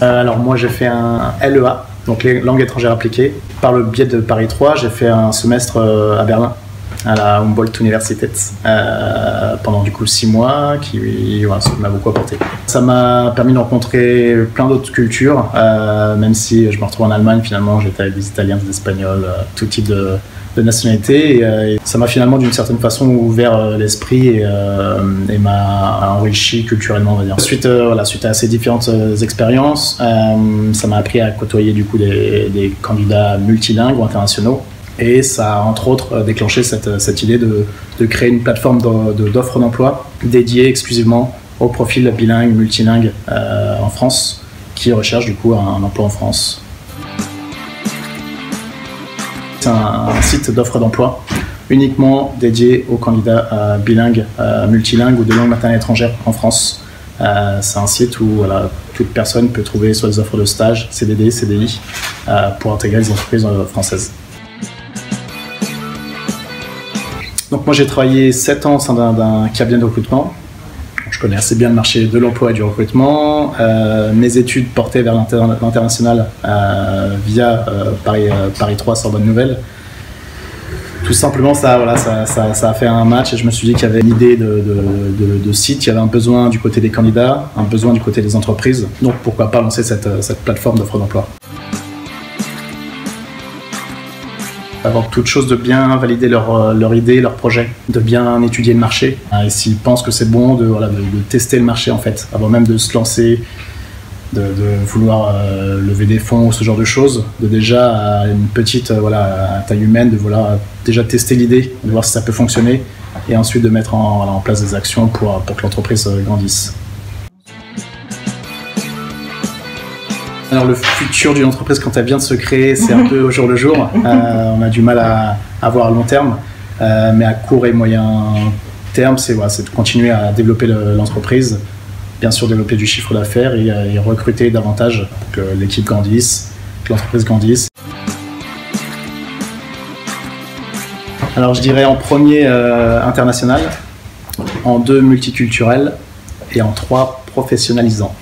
Alors moi j'ai fait un LEA, donc les langues étrangères appliquées. Par le biais de Paris 3, j'ai fait un semestre à Berlin, à la Humboldt-Universität, pendant du coup 6 mois, ça m'a beaucoup apporté. Ça m'a permis de rencontrer plein d'autres cultures, même si je me retrouve en Allemagne, finalement j'étais avec des Italiens, des Espagnols, tout type de nationalité, et ça m'a finalement d'une certaine façon ouvert l'esprit et m'a enrichi culturellement, on va dire. Suite à ces différentes expériences, ça m'a appris à côtoyer du coup des candidats multilingues ou internationaux, et ça a entre autres déclenché cette idée de créer une plateforme d'offres d'emploi dédiée exclusivement aux profils bilingues, multilingues en France, qui recherchent du coup un emploi en France. C'est un site d'offres d'emploi uniquement dédié aux candidats bilingues, multilingues ou de langue maternelle étrangère en France. C'est un site où toute personne peut trouver soit des offres de stage, CDD, CDI, pour intégrer les entreprises françaises. Donc moi j'ai travaillé 7 ans au sein d'un cabinet de recrutement. Je connais assez bien le marché de l'emploi et du recrutement. Mes études portaient vers l'international via Paris 3 Sorbonne Nouvelle. Tout simplement, ça a fait un match et je me suis dit qu'il y avait une idée de site, il y avait un besoin du côté des candidats, un besoin du côté des entreprises. Donc pourquoi pas lancer cette plateforme d'offres d'emploi. Avant toute chose, de bien valider leur idée, leur projet, de bien étudier le marché. Et s'ils pensent que c'est bon, de tester le marché en fait, avant même de se lancer, de vouloir lever des fonds ou ce genre de choses, de déjà à une petite à taille humaine, de déjà tester l'idée, de voir si ça peut fonctionner, et ensuite de mettre en place des actions pour que l'entreprise grandisse. Alors le futur d'une entreprise quand elle vient de se créer, c'est un peu au jour le jour. On a du mal à voir à long terme, mais à court et moyen terme, c'est de continuer à développer l'entreprise, bien sûr développer du chiffre d'affaires et recruter davantage pour que l'équipe grandisse, que l'entreprise grandisse. Alors je dirais en premier international, en 2 multiculturel et en 3 professionnalisant.